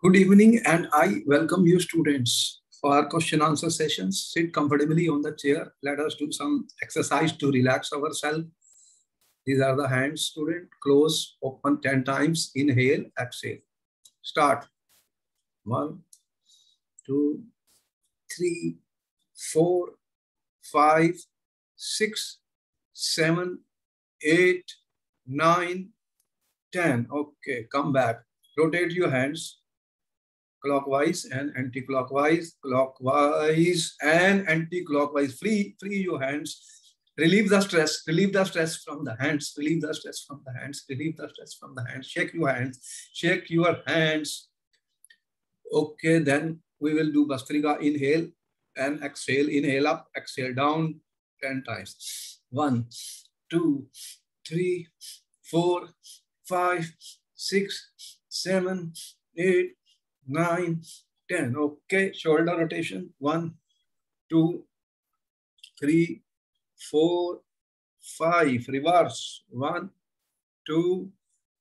Good evening, and I welcome you students for our question answer sessions. Sit comfortably on the chair. Let us do some exercise to relax ourselves. These are the hands, student. Close, open 10 times. Inhale, exhale. Start. 1, 2, 3, 4, 5, 6, 7, 8, 9, 10. Okay, come back. Rotate your hands. Clockwise and anti-clockwise, clockwise and anti-clockwise. Free your hands. Relieve the stress from the hands, relieve the stress from the hands, relieve the stress from the hands. Shake your hands, shake your hands. Okay, then we will do Bhastrika. Inhale and exhale. Inhale up, exhale down 10 times. 1, 2, 3, 4, 5, 6, 7, 8, 9, 10. Okay, shoulder rotation. 1, 2, 3, 4, 5. Reverse. 1, 2,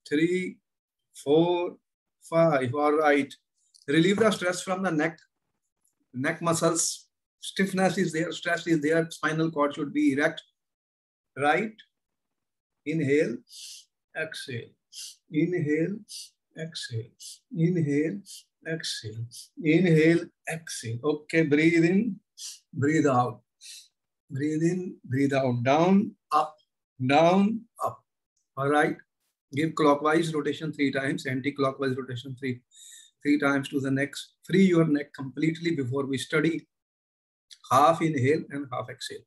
3, 4, 5. All right. Relieve the stress from the neck muscles. Stiffness is there, stress is there. Spinal cord should be erect. Right. Inhale, exhale. Inhale, exhale. Inhale, exhale. Inhale, exhale. Okay, breathe in, breathe out. Breathe in, breathe out. Down, up, down, up. All right. Give clockwise rotation 3 times, anti-clockwise rotation 3 times to the neck. Free your neck completely before we study. Half inhale and half exhale.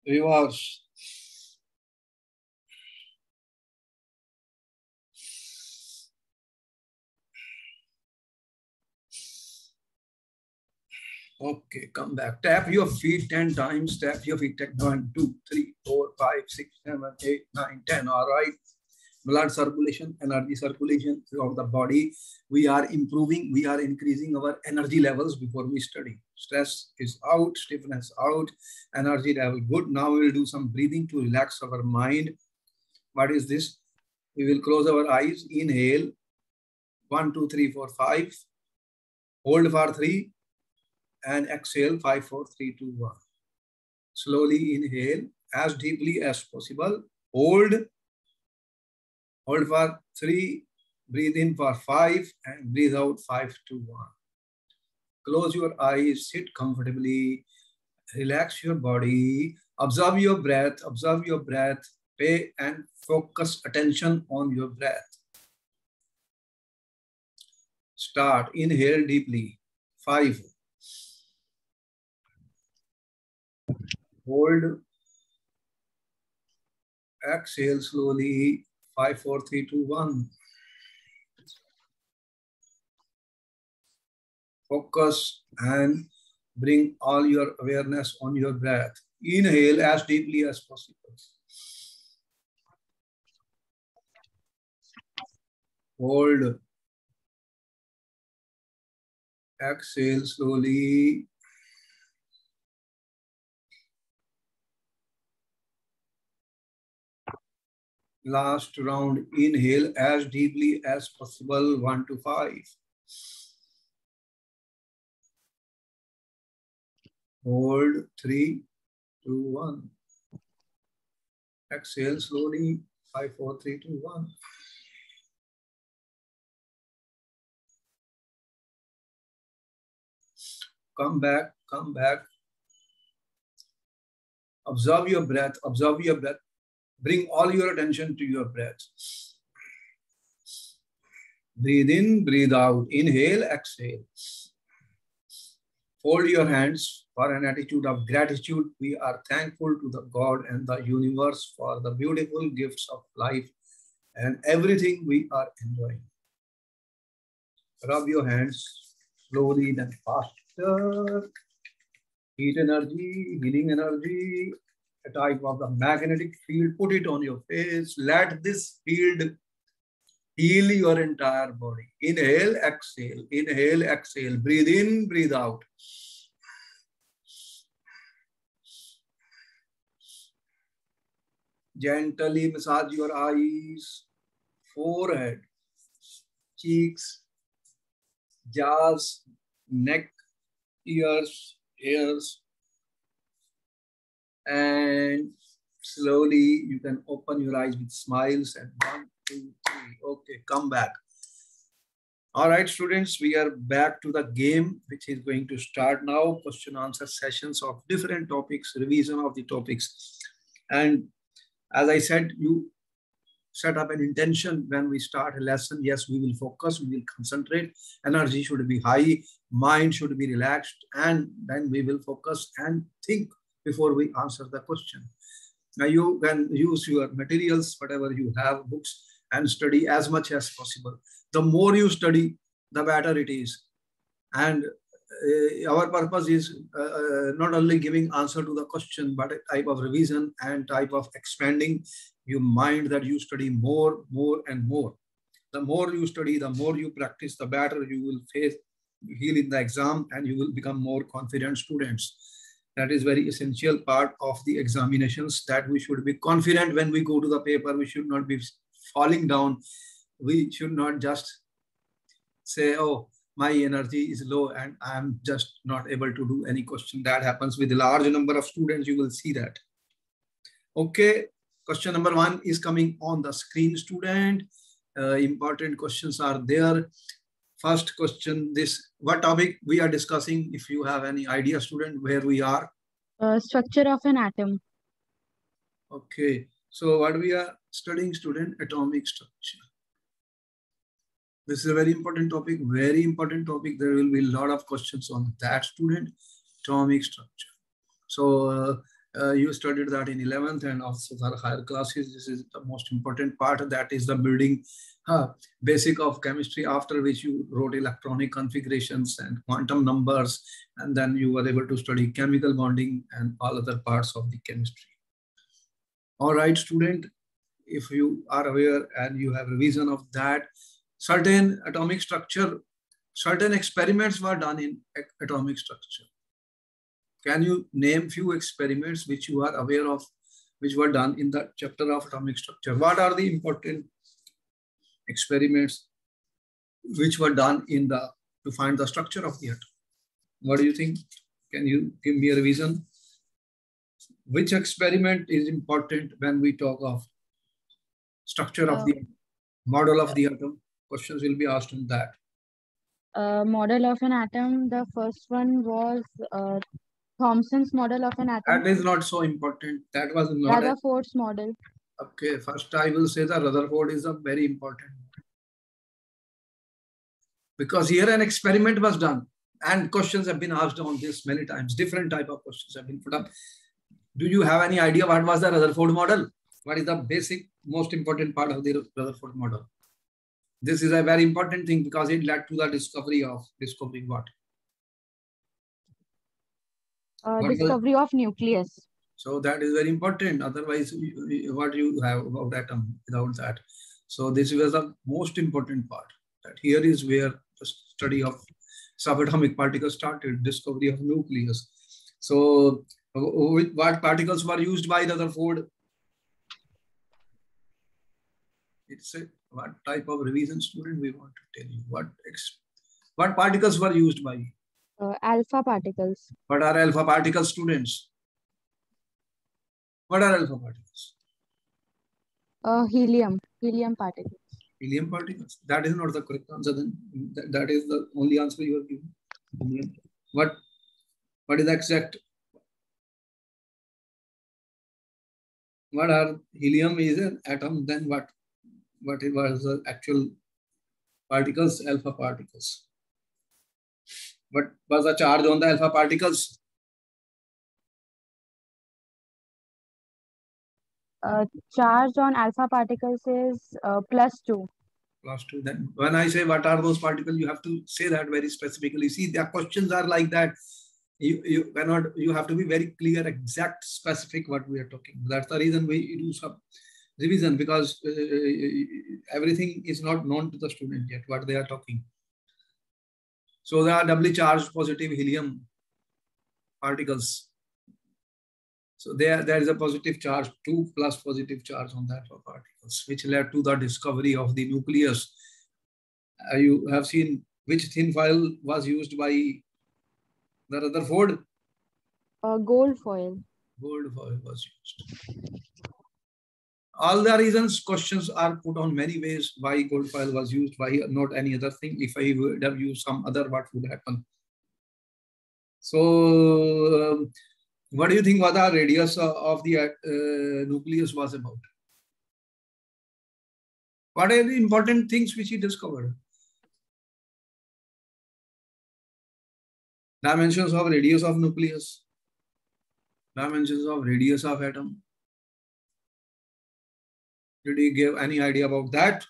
Reverse. Okay, come back. Tap your feet 10 times. Tap your feet. 1, 2, 3, 4, 5, 6, 7, 8, 9, 10. All right. Blood circulation, energy circulation throughout the body. We are improving. We are increasing our energy levels before we study. Stress is out. Stiffness out. Energy level good. Now we will do some breathing to relax our mind. What is this? We will close our eyes. Inhale. 1, 2, 3, 4, 5. Hold for 3. And exhale 5, 4, 3, 2, 1. Slowly inhale as deeply as possible. Hold for 3. Breathe in for 5 and breathe out 5, 2, 1. Close your eyes. Sit comfortably. Relax your body. Observe your breath. Observe your breath. Pay and focus attention on your breath. Start. Inhale deeply. 5. Hold. Exhale slowly. 5, 4, 3, 2, 1. Focus and bring all your awareness on your breath. Inhale as deeply as possible. Hold. Exhale slowly. Last round. Inhale as deeply as possible. 1 to 5. Hold. 3, 2, 1. Exhale slowly. 5, 4, 3, 2, 1. Come back. Come back. Observe your breath. Observe your breath. Bring all your attention to your breath. Breathe in, breathe out. Inhale, exhale. Fold your hands for an attitude of gratitude. We are thankful to the God and the universe for the beautiful gifts of life and everything we are enjoying. Rub your hands slowly, then faster. Heat energy, healing energy, a type of the magnetic field. Put it on your face. Let this field Heal your entire body. Inhale, exhale. Inhale, exhale. Breathe in, breathe out. Gently massage your eyes, forehead, cheeks, jaws, neck, ears, hairs, and slowly you can open your eyes with smiles. And 1, 2, 3. Okay, come back. All right, students, we are back to the game, which is going to start now. Question answer sessions of different topics, revision of the topics. And as I said, you set up an intention when we start a lesson. Yes, we will focus, we will concentrate. Energy should be high, mind should be relaxed, and then we will focus and think before we answer the question. Now you can use your materials, whatever you have, books, and study as much as possible. The more you study, the better it is. And our purpose is not only giving answer to the question, but a type of revision and type of expanding your mind, that you study more, and more. The more you study, the more you practice, the better you will heal in the exam, and you will become more confident students. That is very essential part of the examinations, that we should be confident when we go to the paper. We should not be falling down. We should not just say, oh, my energy is low and I'm just not able to do any question. That happens with a large number of students. You will see that. Okay, question number 1 is coming on the screen, student. Important questions are there. First question, what topic we are discussing? If you have any idea, student, where we are? Structure of an atom. Okay, so what we are studying, student? Atomic structure. This is a very important topic, very important topic. There will be a lot of questions on that, student. Atomic structure. So you studied that in 11th and also the higher classes. This is the most important part. That is the building basic of chemistry, after which you wrote electronic configurations and quantum numbers, and then you were able to study chemical bonding and all other parts of the chemistry. All right, student, if you are aware and you have a revision of that, certain atomic structure, certain experiments were done in atomic structure. Can you name few experiments which you are aware of, which were done in the chapter of atomic structure? What are the important experiments which were done to find the structure of the atom? What do you think? Can you give me a revision? Which experiment is important when we talk of structure of the model of the atom? Questions will be asked on that. Model of an atom. The first one was Thomson's model of an atom. That is not so important. That was not Rutherford's model. Okay, first I will say that Rutherford is a very important, because here an experiment was done and questions have been asked on this many times. Different type of questions have been put up. Do you have any idea what was the Rutherford model? What is the basic, most important part of the Rutherford model? This is a very important thing because it led to the discovery of what? Discovery of nucleus. So that is very important. Otherwise, what you have about atom without that? So this was the most important part. That here is where the study of subatomic particles started, discovery of nucleus. So what particles were used by Rutherford? It's a what type of revision, student, we want to tell you. What particles were used by? Alpha particles. What are alpha particles, students? What are alpha particles? Helium particles. Helium particles. That is not the correct answer. Then that is the only answer you have given. What is the exact? What are helium is an atom? Then what it was the actual particles? Alpha particles. What was the charge on the alpha particles? Charge on alpha particles is +2. +2. Then when I say what are those particles, you have to say that very specifically. See, the questions are like that. You cannot. You have to be very clear, exact, specific what we are talking. That's the reason we do some revision, because everything is not known to the student yet, what they are talking. So there are doubly charged positive helium particles. So there is a positive charge, 2 plus positive charge on that for particles, which led to the discovery of the nucleus. You have seen which thin foil was used by the Rutherford? Gold foil. Gold foil was used. All the reasons, questions are put on many ways why gold foil was used, why not any other thing. If I would have used some other, what would happen? So, what do you think what the radius of the nucleus was about? What are the important things which he discovered? Dimensions of radius of nucleus, dimensions of radius of atom. Did he give any idea about that?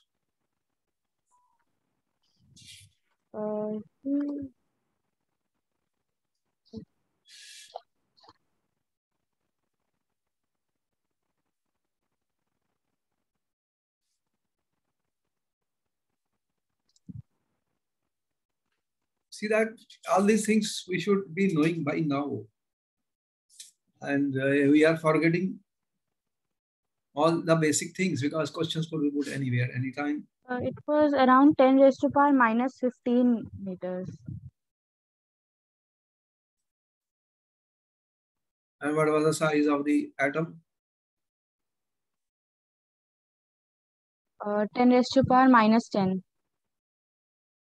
See that all these things we should be knowing by now. And we are forgetting all the basic things because questions could be put anywhere, anytime. It was around 10 raised to power minus 15 meters. And what was the size of the atom? 10 raised to power minus 10.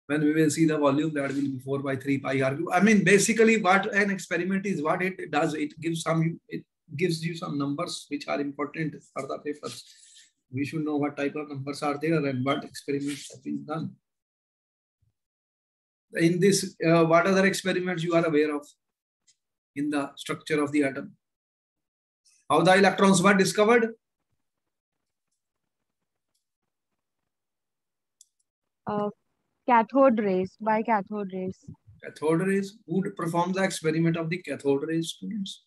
When we will see the volume, that will be 4 by 3 pi r cube. I mean, basically what an experiment is, what it does, it gives you some numbers which are important for the papers. We should know what type of numbers are there and what experiments have been done. In this, what other experiments you are aware of in the structure of the atom? How the electrons were discovered? Cathode rays, by cathode rays. Cathode rays. Who performed the experiment of the cathode rays, students?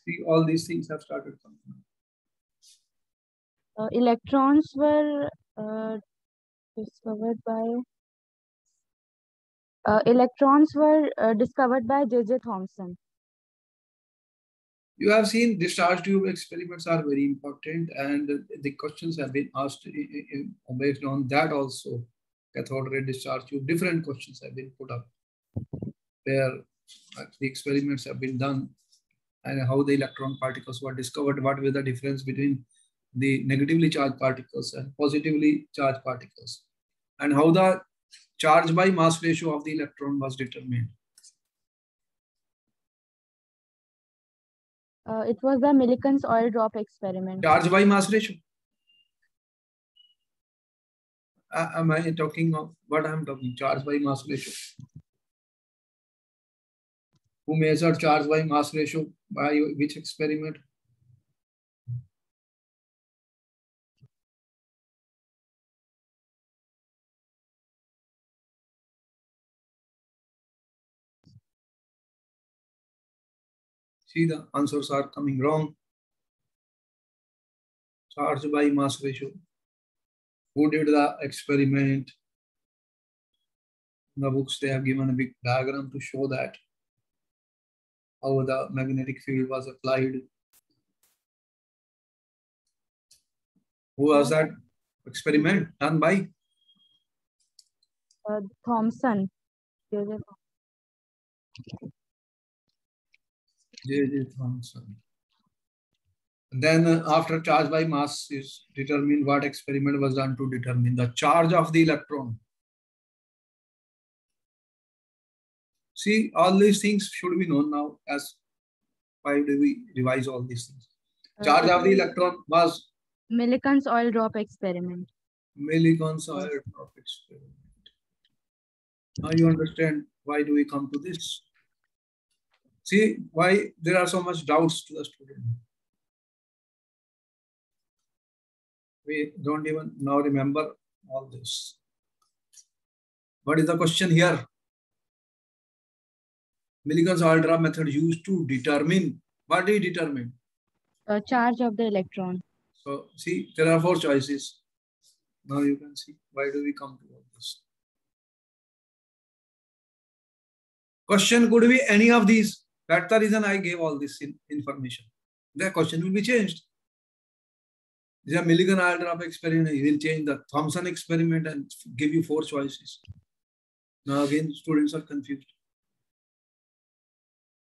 See, all these things have started coming. Electrons were discovered by J.J. Thomson. You have seen discharge tube experiments are very important, and the questions have been asked based on that also. Cathode ray discharge tube, different questions have been put up where the experiments have been done and how the electron particles were discovered, what was the difference between the negatively charged particles and positively charged particles, and how the charge by mass ratio of the electron was determined. It was the Millikan's oil drop experiment. Charge by mass ratio. Am I talking of what I'm talking? Charge by mass ratio. Who measured charge by mass ratio? By which experiment? See, the answers are coming wrong. Charge by mass ratio. Who did the experiment? In the books, they have given a big diagram to show that how the magnetic field was applied. Who was that experiment done by? Thomson. J.J. Thomson. And then after charge by mass is determined, what experiment was done to determine the charge of the electron? See, all these things should be known now. As why do we revise all these things? Charge of the electron was Millikan's oil drop experiment. Millikan's oil drop experiment. Now you understand why do we come to this? See why there are so much doubts to the student. We don't even now remember all this. What is the question here? Millikan's Aldra method used to determine. What do you determine? Charge of the electron. So see, there are 4 choices. Now you can see why do we come to all this. Question could be any of these. That's the reason I gave all this information. The question will be changed. This is a Millikan Aldra experiment. He will change the Thomson experiment and give you 4 choices. Now again, students are confused.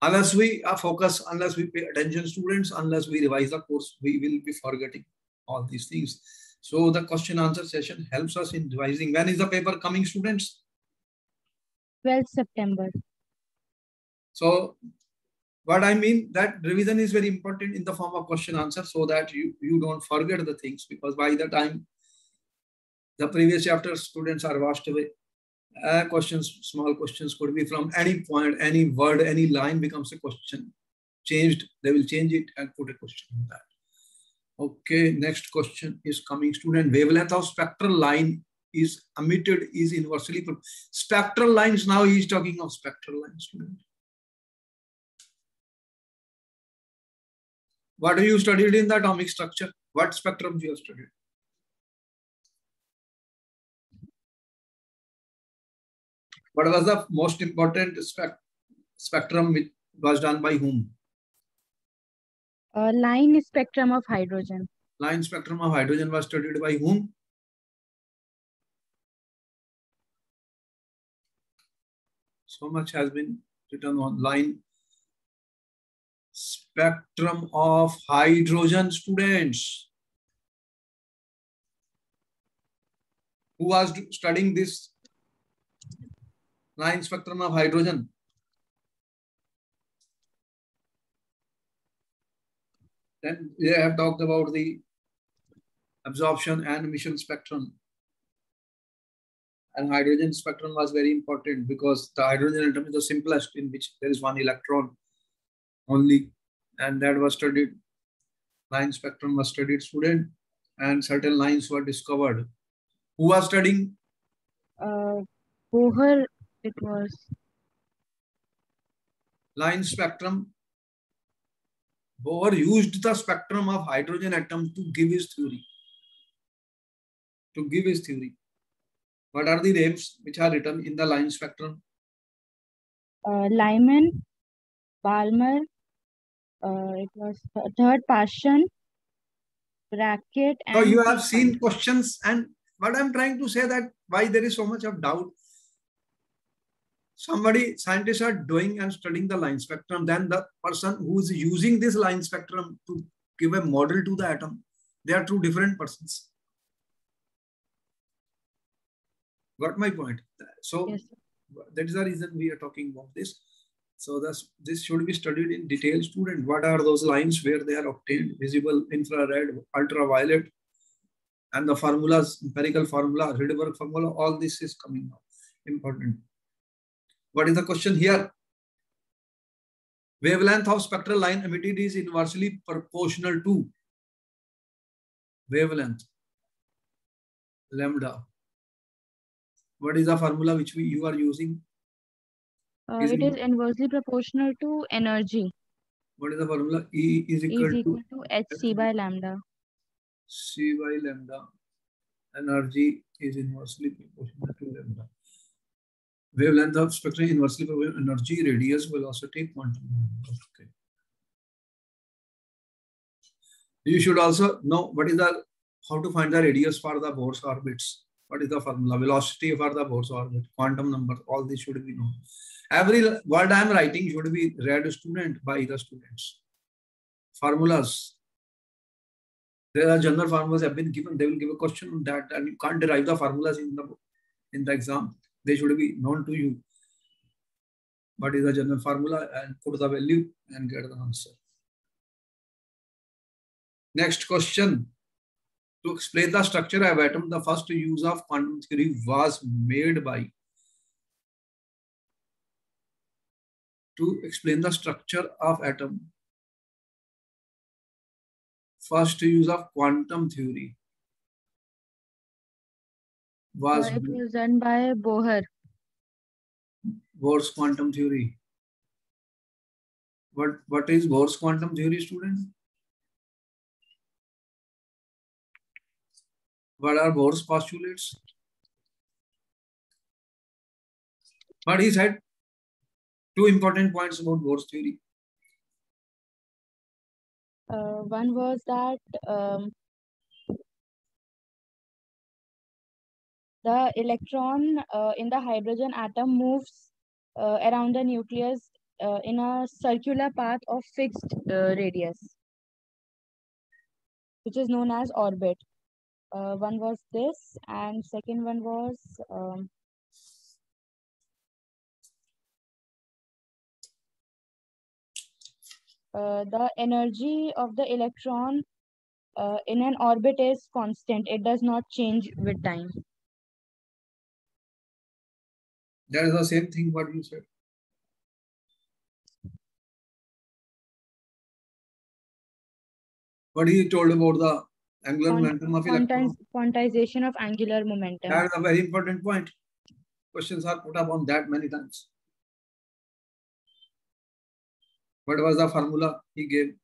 Unless we are focused, unless we pay attention, students, unless we revise the course, we will be forgetting all these things. So the question answer session helps us in revising. When is the paper coming, students? 12th September. So what I mean, that revision is very important in the form of question answer so that you don't forget the things, because by the time the previous chapter students are washed away. Questions, small questions could be from any point, any word, any line becomes a question. Changed, they will change it and put a question on that. Okay, next question is coming, student. Wavelength of spectral line is emitted is inversely. Spectral lines, now he is talking of spectral lines, student. What have you studied in the atomic structure? What spectrum you have studied? What was the most important spectrum which was done by whom? Line spectrum of hydrogen. Line spectrum of hydrogen was studied by whom? So much has been written on line spectrum of hydrogen, students. Who was studying this line spectrum of hydrogen? Then we have talked about the absorption and emission spectrum. And hydrogen spectrum was very important because the hydrogen atom is the simplest, in which there is 1 electron only. And that was studied. Line spectrum was studied, student. And certain lines were discovered. Who was studying? Bohr, it was. Line spectrum. Bohr used the spectrum of hydrogen atom to give his theory. What are the names which are written in the line spectrum? Lyman, Balmer, it was third Paschen, Brackett, and so you have seen questions, and what I'm trying to say that why there is so much of doubt. Scientists are doing and studying the line spectrum, then the person who is using this line spectrum to give a model to the atom, they are 2 different persons. Got my point? So yes, that is the reason we are talking about this. So this should be studied in detail, student. What are those lines, where they are obtained? Visible, infrared, ultraviolet, and the formulas, empirical formula, Rydberg formula, all this is coming now. Important. What is the question here? Wavelength of spectral line emitted is inversely proportional to wavelength, lambda. What is the formula which you are using? It is inversely proportional to energy. What is the formula? E is equal to hc by lambda. C by lambda. Energy is inversely proportional to lambda. Wavelength of spectrum inversely proportional energy, radius, velocity, quantum. Okay. You should also know what is how to find the radius for the Bohr's orbits. What is the formula? Velocity for the Bohr's orbit, quantum number, all this should be known. Every word I am writing should be read, student, by the students. Formulas. There are general formulas have been given. They will give a question on that, and you can't derive the formulas in the exam. They should be known to you. What is the general formula, and put the value and get the answer. Next question. To explain the structure of atom, the first use of quantum theory was made by. To explain the structure of atom, first use of quantum theory was. It was done by Bohr. Bohr's quantum theory. What is Bohr's quantum theory, student? What are Bohr's postulates? But he said two important points about Bohr's theory. One was that the electron in the hydrogen atom moves around the nucleus in a circular path of fixed radius, which is known as orbit. One was this, and second one was the energy of the electron in an orbit is constant. It does not change with time. That is the same thing what you said. What he told about the angular momentum of electron. Quantization of angular momentum. That is a very important point. Questions are put up on that many times. What was the formula he gave?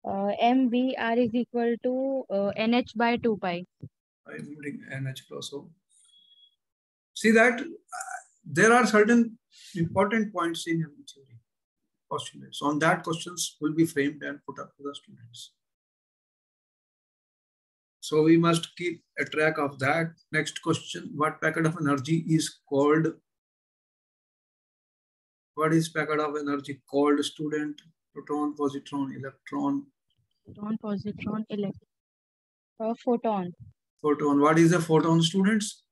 MVR is equal to NH by 2 pi. I'm putting NH plus O. See that there are certain important points in every theory postulates. On that, questions will be framed and put up to the students. So we must keep a track of that. Next question: what packet of energy is called? What is packet of energy called, student? Proton, positron, electron. Proton, positron, electron. Photon. Photon. What is a photon, students?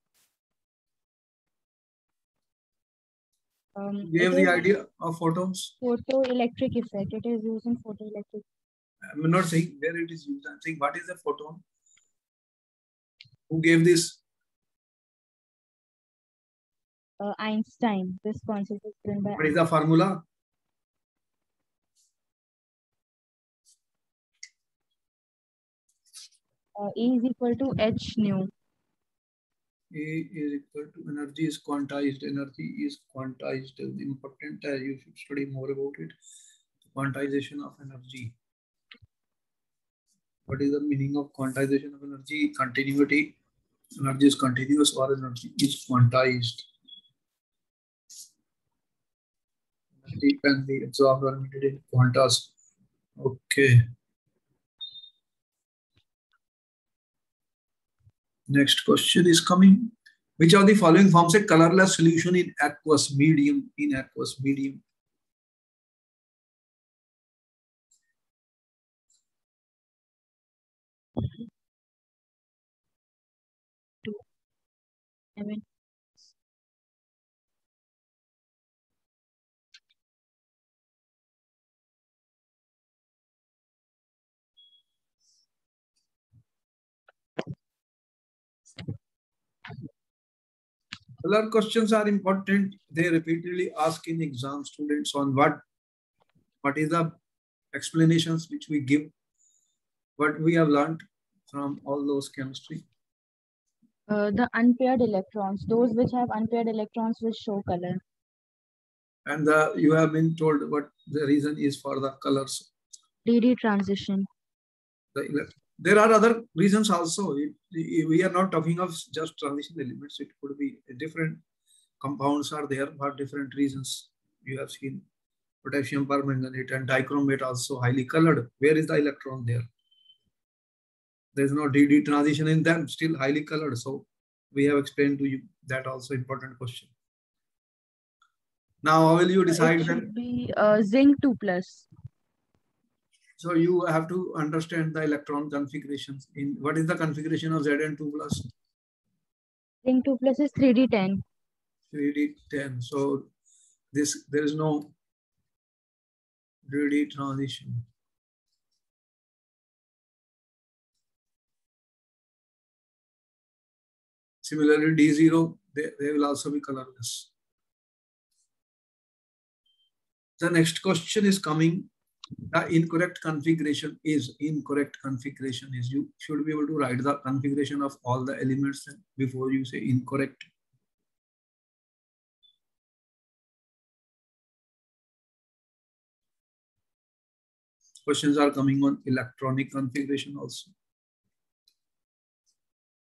Give the idea of photons. Photoelectric effect. It is used in photoelectric. I'm not saying where it is used. I'm saying what is a photon? Who gave this? Einstein. This concept is given by. What is the formula? E is equal to H nu. E is equal to energy is quantized. Energy is quantized. Important. You should study more about it. Quantization of energy. What is the meaning of quantization of energy? Continuity. Energy is continuous or energy is quantized. Energy can be absorbed or emitted in quantas. Okay. Next question is coming. Which of the following forms a colorless solution in aqueous medium? In aqueous medium. Color questions are important. They repeatedly ask in exam students on what is the explanations which we give, what we have learned from all those chemistry. The unpaired electrons, those which have unpaired electrons will show color. And you have been told what the reason is for the colors. DD transition. There are other reasons also. We are not talking of just transition elements. It could be different compounds are there for different reasons. You have seen potassium permanganate and dichromate also highly colored. Where is the electron there? There is no DD transition in them, still highly colored. So we have explained to you that also important question. Now, how will you decide? It should be zinc 2+. So you have to understand the electron configurations. In what is the configuration of Zn2+? Zinc 2+ is 3d10. 3d10. So there is no DD transition. Similarly, D0, they will also be colorless. The next question is coming. The incorrect configuration is you should be able to write the configuration of all the elements before you say incorrect. Questions are coming on electronic configuration also.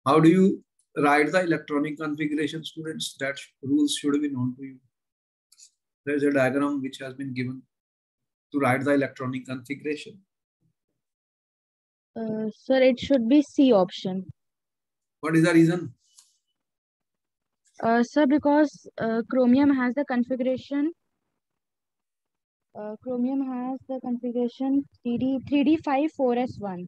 How do you write the electronic configuration, students? That rules should be known to you. There is a diagram which has been given to write the electronic configuration. Sir, it should be C option. What is the reason? Sir, because Chromium has the configuration. Chromium has the configuration 3D54S1.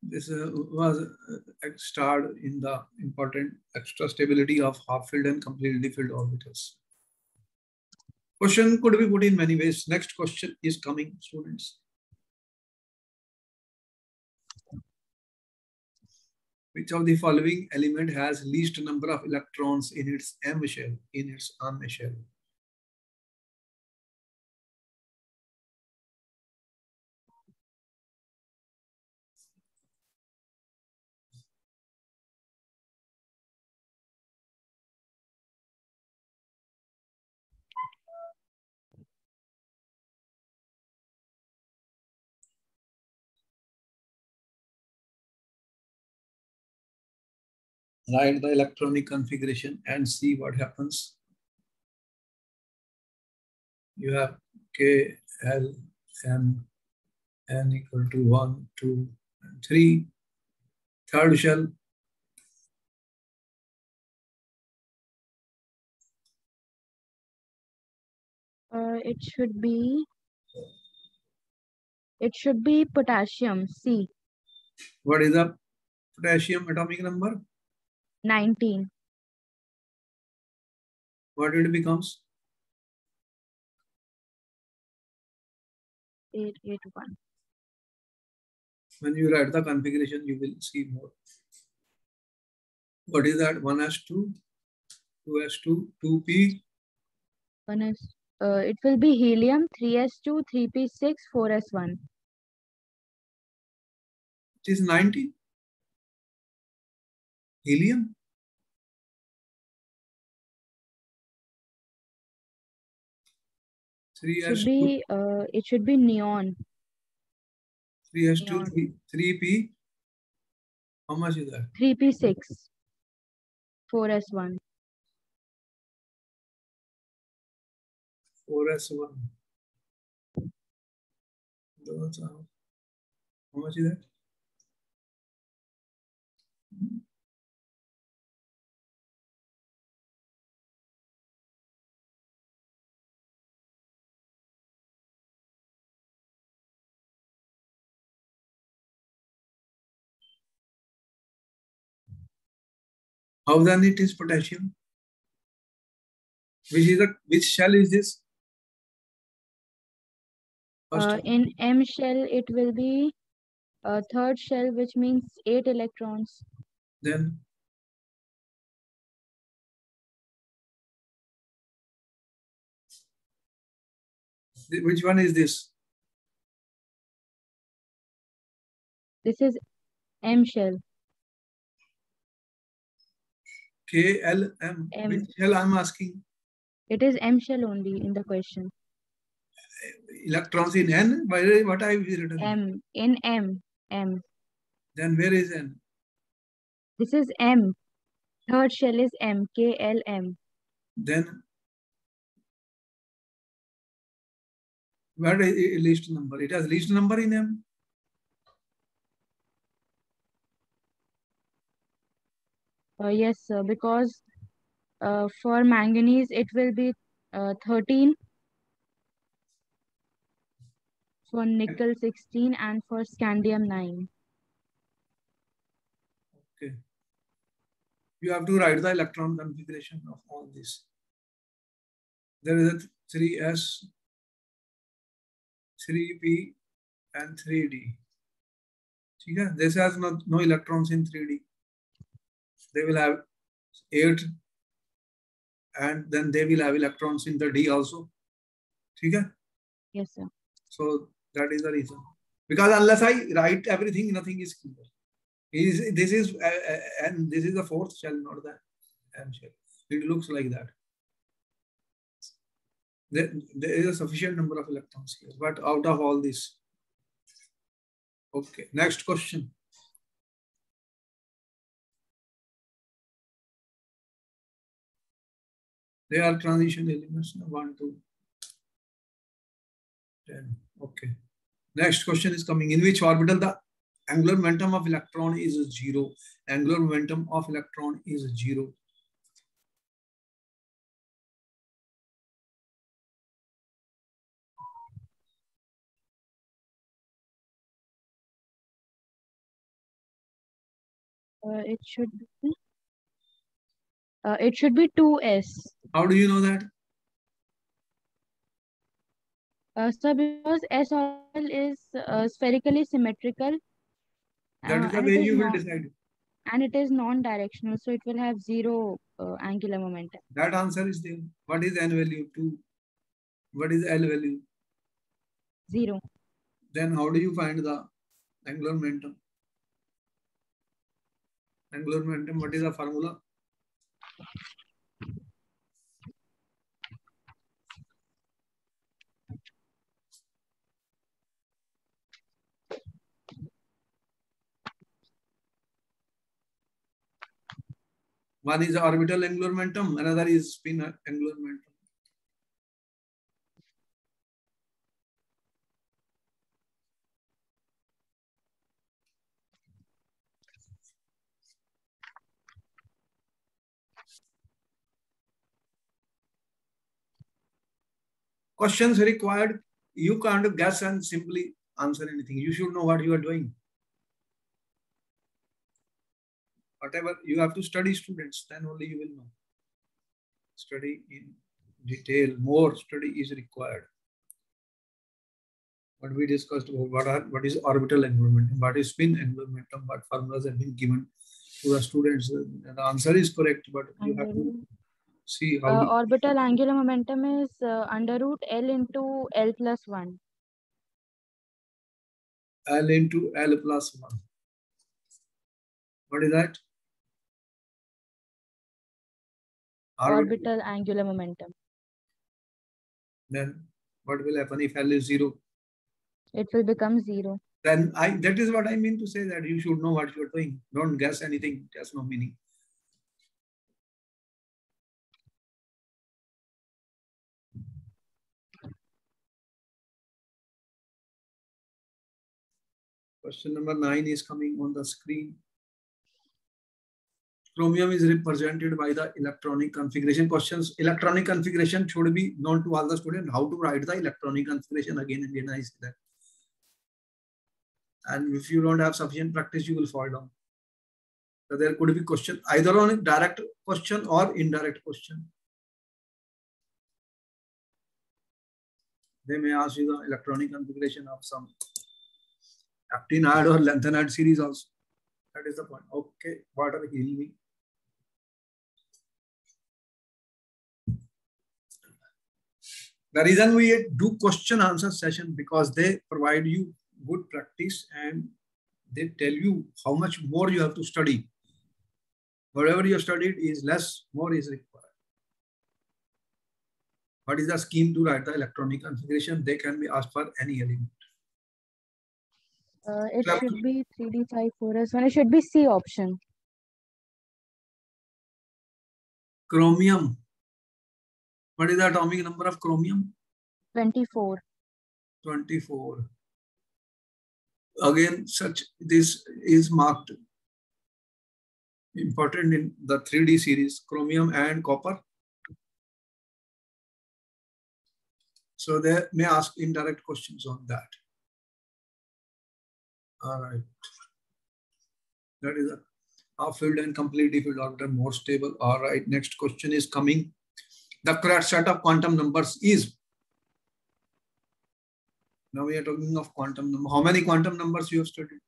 This was starred in the important extra stability of half-filled and completely filled orbitals. Question could be put in many ways. Next question is coming, students. Which of the following element has least number of electrons in its M shell, in its M shell? Write the electronic configuration and see what happens. You have K, L, M, N equal to 1, 2, and 3. Third shell. It should be potassium, C. What is the potassium atomic number? 19. What it becomes? 881. When you write the configuration, you will see more. What is that? 1s2, 2s2, 2p. It will be helium, 3s2, 3p6, 4s1. It is 90. Helium. It should be neon. 3s2, 3p. How much is that? 3p6, 4s1. 4s1. How much is that? How then it is potassium? Which shell is this? In M shell, it will be third shell, which means 8 electrons. Then which one is this? This is M shell. KLM. Which shell I'm asking? It is M shell only in the question. Electrons in N? What I written? M. In M. M. Then where is N? This is M. Third shell is M. KLM. Then where is least number? It has least number in M. Yes, sir, because for manganese it will be 13, for nickel 16, and for scandium 9. Okay. You have to write the electron configuration of all this. There is a 3s, 3p, and 3d. Okay? This has no electrons in 3d. They will have 8, and then they will have electrons in the d also. Okay? Yes, sir. So that is the reason. Because unless I write everything, nothing is clear. This is and this is the fourth shell, not the M shell. It looks like that. There is a sufficient number of electrons here, but out of all this. Okay, next question. They are transition elements, 1, 2, 10. Okay. Next question is coming. In which orbital the angular momentum of electron is 0? Angular momentum of electron is 0. It should be 2s. How do you know that? So because s orbital is spherically symmetrical, That is the and way you will decide. it is non-directional, so it will have zero angular momentum. That answer is there. What is n value? 2. What is L value? 0. Then how do you find the angular momentum? Angular momentum, what is the formula? One is orbital angular momentum, another is spin angular momentum. Questions required. You can't guess and simply answer anything. You should know what you are doing. Whatever you have to study, students, then only you will know. Study in detail. More study is required. What we discussed about what is orbital angular momentum, what is spin angular momentum, what formulas have been given to the students. The answer is correct, but you have to see how. Orbital angular momentum is under root L into L plus 1. L into L plus 1. What is that? Orbital angular momentum. Then what will happen if L is 0? It will become 0. Then that is what I mean to say, that you should know what you are doing. Don't guess anything. It has no meaning. Question number 9 is coming on the screen. Chromium is represented by the electronic configuration. Questions. Electronic configuration should be known to all the students. How to write the electronic configuration again and again, I say that. And if you don't have sufficient practice, you will fall down. So there could be question either on a direct question or indirect question. They may ask you the electronic configuration of some actinide or lanthanide series also. That is the point. Okay, water heal me. The reason we do question answer session, because they provide you good practice and they tell you how much more you have to study. Whatever you have studied is less, more is required. What is the scheme to write the electronic configuration? They can be asked for any element. It should be 3D54S1. It should be C option. Chromium. What is the atomic number of chromium? 24. 24. Again, this is marked important in the 3D series, chromium and copper. So they may ask indirect questions on that. All right. That is a half-filled and completely filled orbital more stable. All right. Next question is coming. The correct set of quantum numbers is. Now we are talking of quantum number. How many quantum numbers you have studied?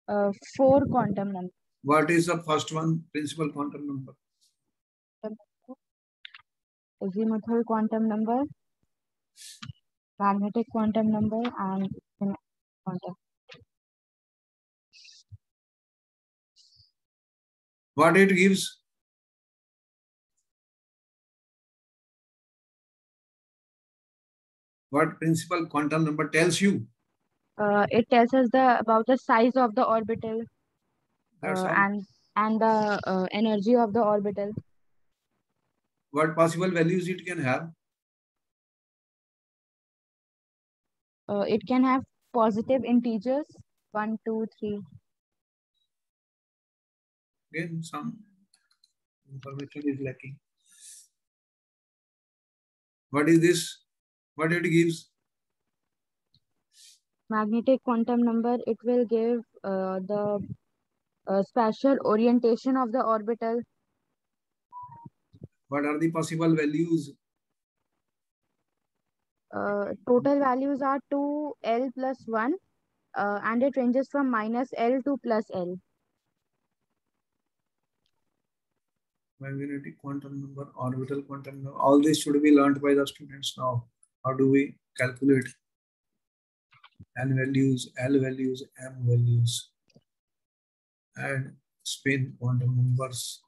4 quantum numbers. What is the first one? Principal quantum number. Azimuthal quantum number, magnetic quantum number, and quantum. What it gives? What principal quantum number tells you? It tells us about the size of the orbital That's all. and the energy of the orbital. What possible values it can have? It can have positive integers 1, 2, 3. Again, some information is lacking. What is this? What it gives? Magnetic quantum number, it will give the spatial orientation of the orbital. What are the possible values? Total values are 2L plus 1 and it ranges from minus L to plus L. Magnetic quantum number, orbital quantum number, all this should be learned by the students now. How do we calculate N values, L values, M values, and spin quantum numbers?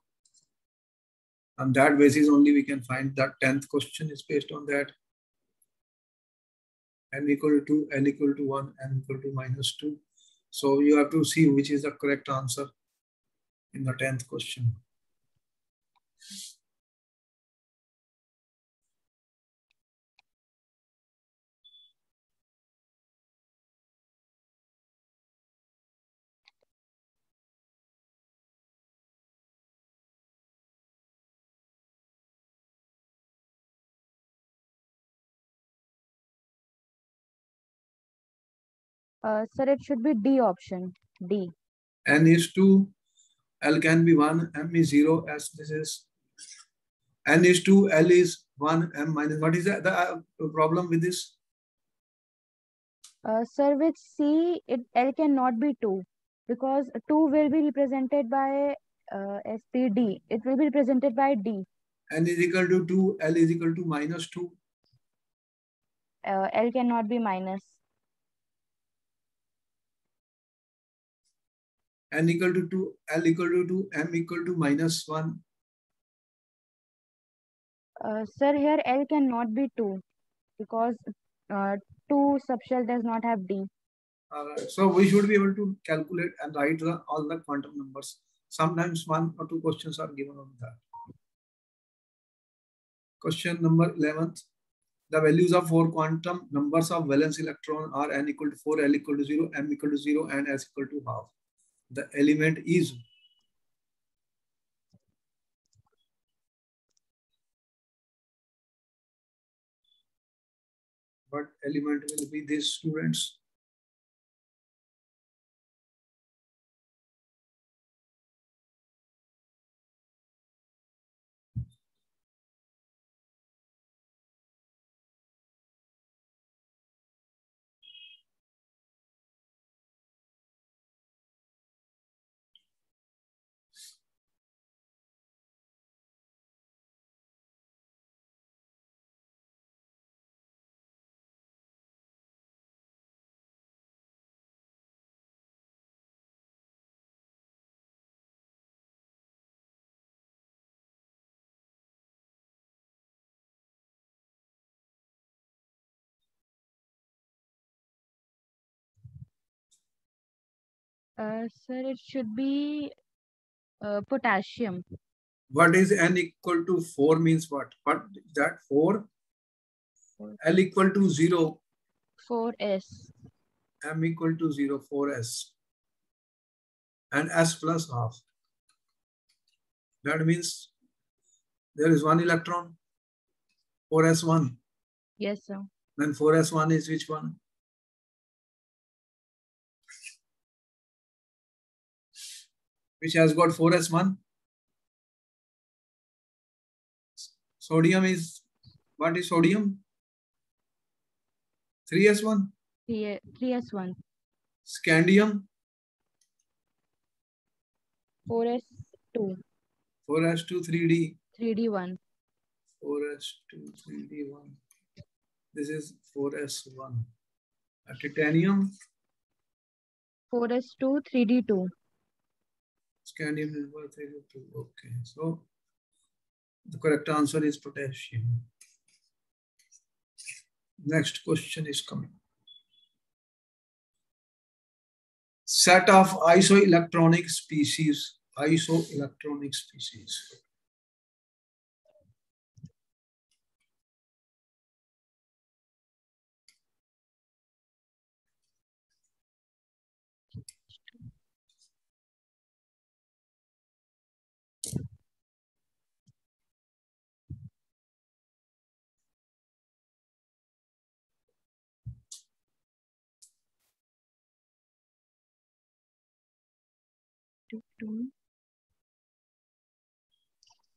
On that basis only we can find that 10th question is based on that. N equal to 2, L equal to 1, N equal to minus 2. So you have to see which is the correct answer in the 10th question. Sir, it should be D option, D. N is 2, L can be 1, M is 0, as this is. N is 2, L is 1, M minus. What is the problem with this? Sir, with C, L cannot be 2 because 2 will be represented by SPD. It will be represented by D. N is equal to 2, L is equal to minus 2. L cannot be minus. N equal to 2, L equal to 2, M equal to minus 1. Sir, here L cannot be 2 because 2 subshell does not have D. Alright, so we should be able to calculate and write all the quantum numbers. Sometimes 1 or 2 questions are given on that. Question number 11. The values of 4 quantum numbers of valence electron are N equal to 4, L equal to 0, M equal to 0, and S equal to half. The element is what element will be these students? Sir, it should be potassium. What is N equal to 4 means what? What is that 4? L equal to 0. 4S. M equal to 0, 4S. And S plus half. That means there is 1 electron, 4S1. Yes, sir. Then 4S1 is which one? Which has got 4S1? Sodium is, what is sodium? 3S1? 3S1. Scandium? 4S2. 4S2, 3D. 3D1. 4S2, 3D1. This is 4S1. Titanium? 4S2, 3D2. Scandium number 3D2. Okay, so the correct answer is potassium. Next question is coming. Set of isoelectronic species. Isoelectronic species.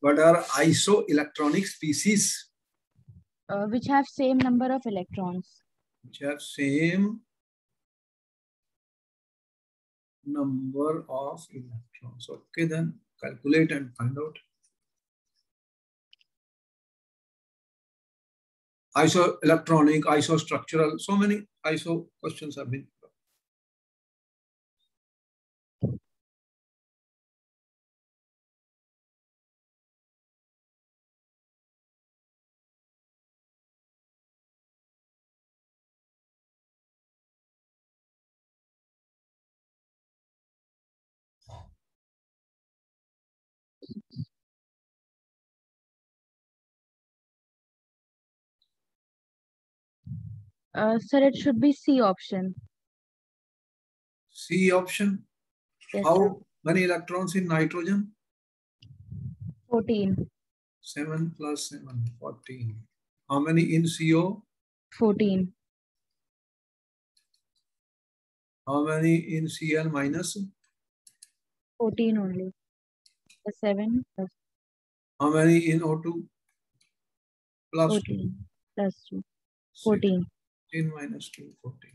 What are isoelectronic species? Which have same number of electrons. Which have same number of electrons. Okay, then calculate and find out. Isoelectronic, isostructural, so many iso questions have been. Sir, it should be C option. C option. Yes, How sir. many electrons in nitrogen? 14. 7 plus 7, 14. How many in CO? 14. How many in Cl minus? 14 only. The 7 plus How many in O2? Plus 14 plus 2. 14. 16 minus 2, 14.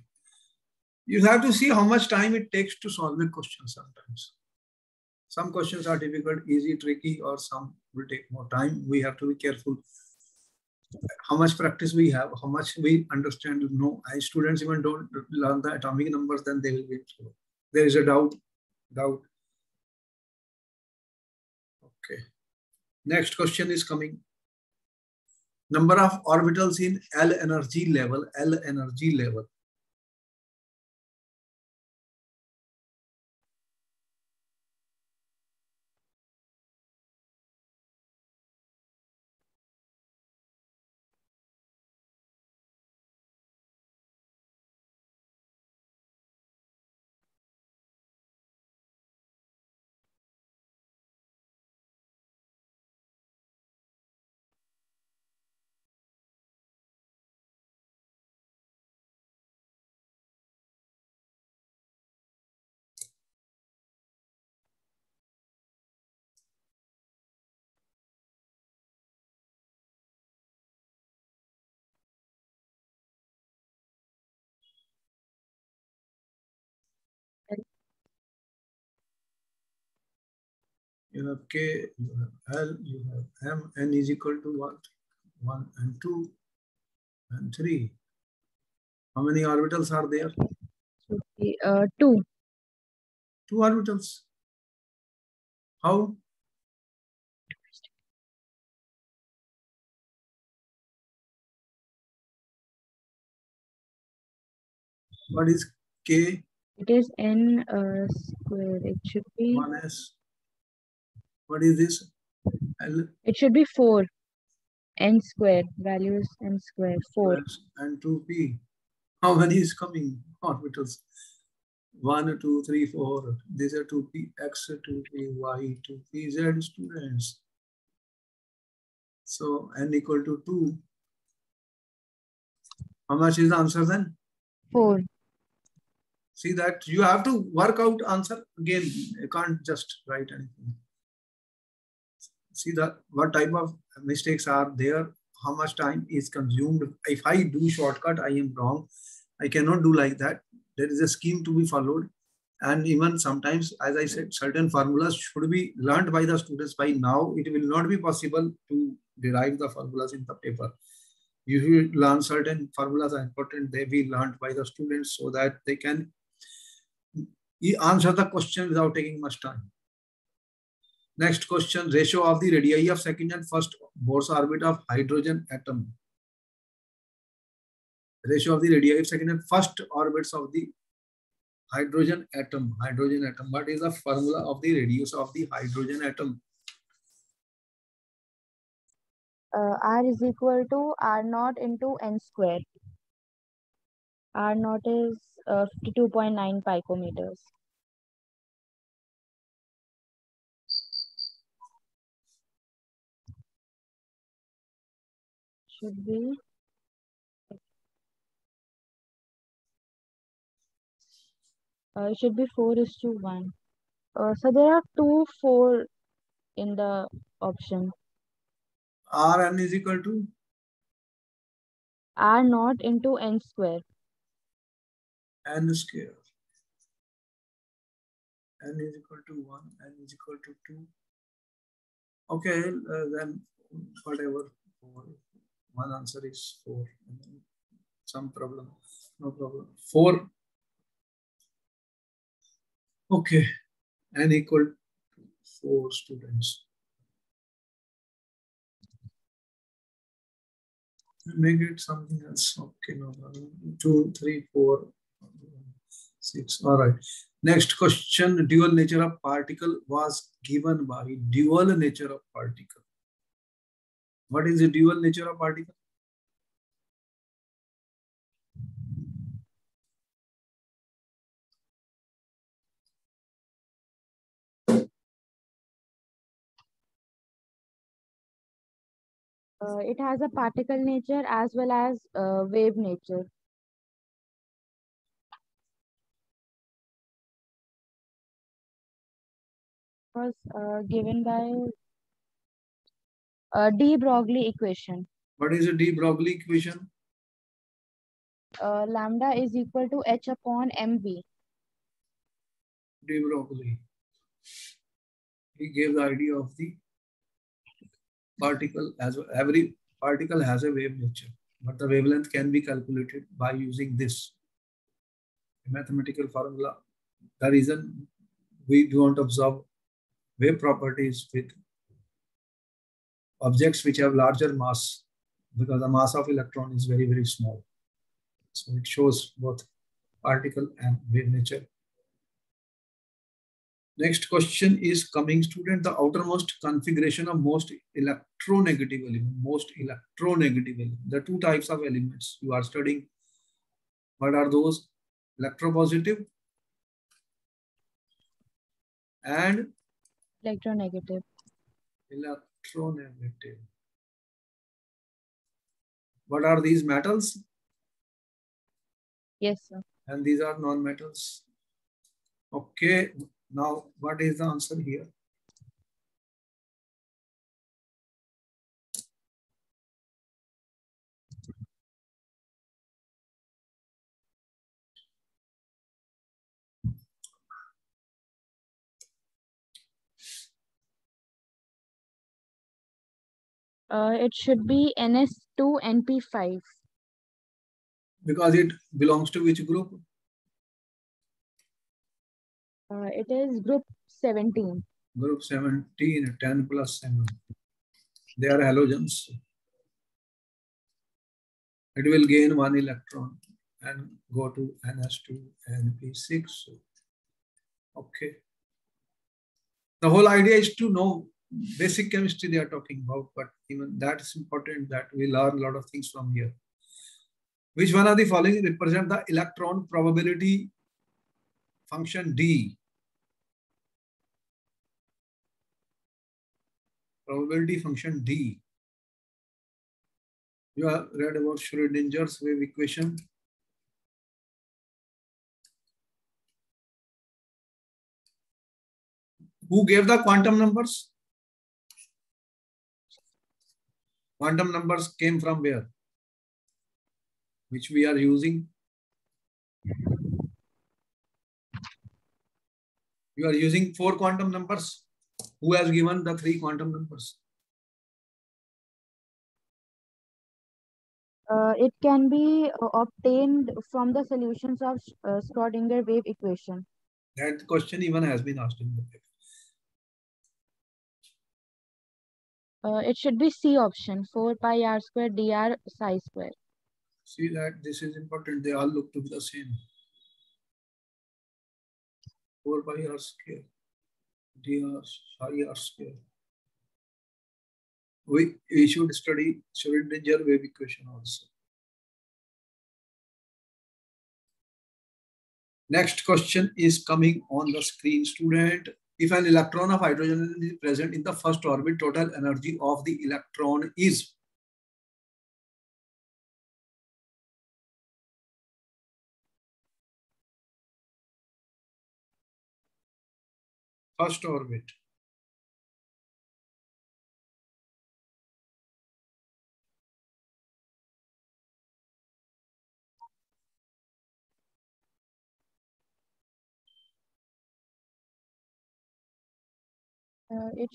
You have to see how much time it takes to solve a question sometimes. Some questions are difficult, easy, tricky, or some will take more time. We have to be careful. How much practice we have, how much we understand, know. As students even don't learn the atomic numbers, then they will be in trouble. There is a doubt. Okay. Next question is coming. Number of orbitals in L energy level. L energy level. You have K, you have L, you have M. N is equal to what? 1 and 2 and 3. How many orbitals are there? Should be 2. 2 orbitals. How? What is K? It is N square. It should be 1s. What is this? L? It should be 4. N square. Value is N square. 4. And 2p. How many is coming? Orbitals. 1, 2, 3, 4. These are 2p, x, 2p, y, 2p, z, students. So n equal to 2. How much is the answer then? 4. See that you have to work out answer again. You can't just write anything. See that what type of mistakes are there, how much time is consumed. If I do shortcut, I am wrong. I cannot do like that. There is a scheme to be followed. And even sometimes, as I said, certain formulas should be learned by the students. By now, it will not be possible to derive the formulas in the paper. You will learn certain formulas are important. They be learned by the students so that they can answer the question without taking much time. Next question, ratio of the radii of second and first Bohr's orbit of hydrogen atom. Ratio of the radii of second and first orbits of the hydrogen atom. Hydrogen atom. What is the formula of the radius of the hydrogen atom? R is equal to R naught into N square. R naught is 52.9 picometers. Should be. It should be 4:1. So there are 4 in the option. Rn is equal to R naught into N square. n square. N is equal to 1, n is equal to 2. Okay, then whatever. One answer is 4. Some problem. No problem. 4. Okay. N equal to 4 students. Make it something else. Okay, no problem. 2, 3, 4, 6. All right. Next question. Dual nature of particle was given by dual nature of particle. What is the dual nature of particle? It has a particle nature as well as wave nature. Was given by de Broglie equation. What is the de Broglie equation? Lambda is equal to h upon mv. De Broglie. He gave the idea of the particle as well. Every particle has a wave nature, but the wavelength can be calculated by using this mathematical formula. The reason we don't observe wave properties with objects which have larger mass, because the mass of electron is very, very small. So it shows both particle and wave nature. Next question is coming, student. The outermost configuration of most electronegative element. There are two types of elements you are studying. What are those? Electropositive and Electronegative. Electronegative. What are these metals? Yes, sir. And these are non-metals. Okay. Now, what is the answer here? It should be NS2NP5. Because it belongs to which group? It is group 17. Group 17, 10 plus 7. They are halogens. It will gain 1 electron and go to NS2 and P6. Okay. The whole idea is to know basic chemistry they are talking about, but even that is important that we learn a lot of things from here. Which one of the following represent the electron probability function D? Probability function D. You have read about Schrödinger's wave equation. Who gave the quantum numbers? Quantum numbers came from where? Which we are using. You are using 4 quantum numbers. Who has given the 3 quantum numbers? It can be obtained from the solutions of Schrodinger wave equation. That question even has been asked in the paper. It should be C option, 4 pi r square dr psi square. See that this is important. They all look to be the same. 4 pi r square, dr psi r square. We should study Schrodinger wave equation also. Next question is coming on the screen, student. If an electron of hydrogen is present in the first orbit, total energy of the electron is. First orbit. It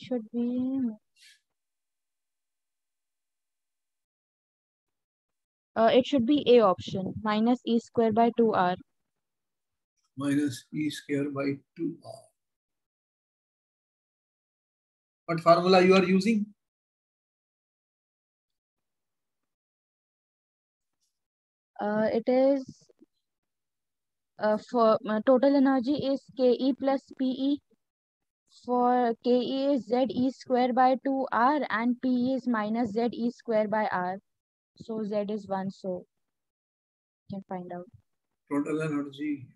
should be A option, minus E square by 2R. Minus E square by 2R. What formula you are using? It is for total energy is Ke plus Pe. For Ke is Ze square by 2R and Pe is minus Ze square by R. So Z is 1. So you can find out. Total energy.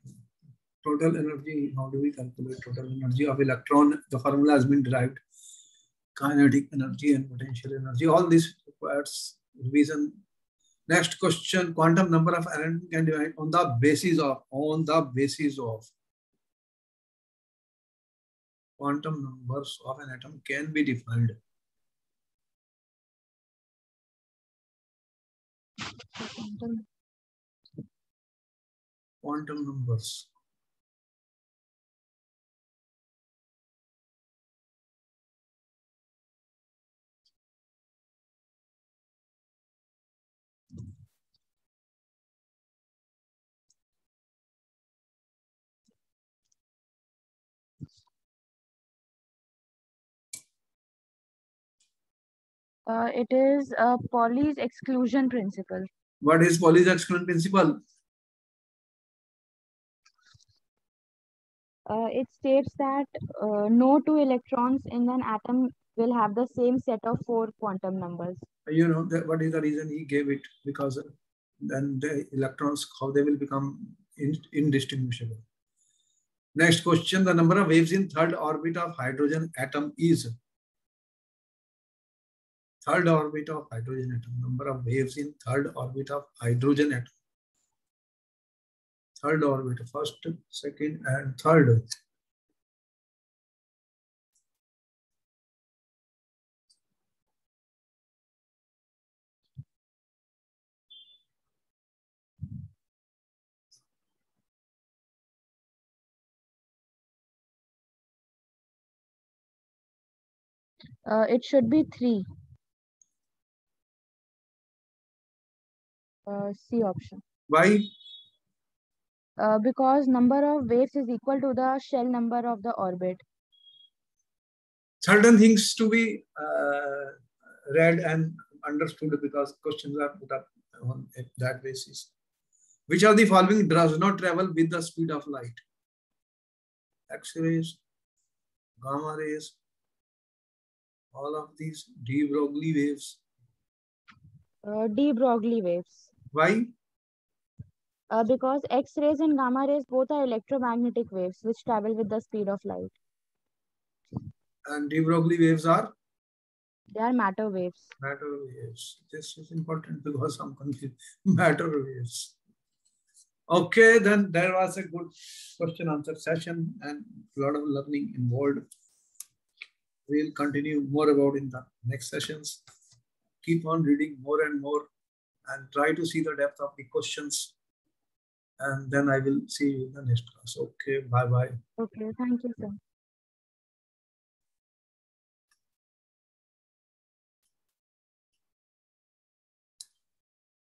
Total energy. How do we calculate total energy of electron? The formula has been derived. Kinetic energy and potential energy. All this requires revision. Next question: quantum number of atom can be defined on the basis of quantum numbers of an atom can be defined. Quantum numbers. It is Pauli's exclusion principle. What is Pauli's exclusion principle? It states that no two electrons in an atom will have the same set of 4 quantum numbers. You know that what is the reason he gave it? Because then the electrons, how they will become indistinguishable. Next question: the number of waves in third orbit of hydrogen atom is. Third orbit of hydrogen atom. Number of waves in third orbit of hydrogen atom. Third orbit, first, second, and third. It should be 3. C option. Why? Because number of waves is equal to the shell number of the orbit. Certain things to be read and understood because questions are put up on that basis. Which of the following does not travel with the speed of light? X-rays, gamma rays, all of these de Broglie waves. De Broglie waves. Why? Because X-rays and gamma rays both are electromagnetic waves which travel with the speed of light. And de Broglie waves are? They are matter waves. Matter waves. This is important because I'm confused. Matter waves. Okay, then there was a good question answer session and a lot of learning involved. We'll continue more about in the next sessions. Keep on reading more and more and try to see the depth of the questions. And then I will see you in the next class. Okay, bye-bye. Okay, thank you, sir.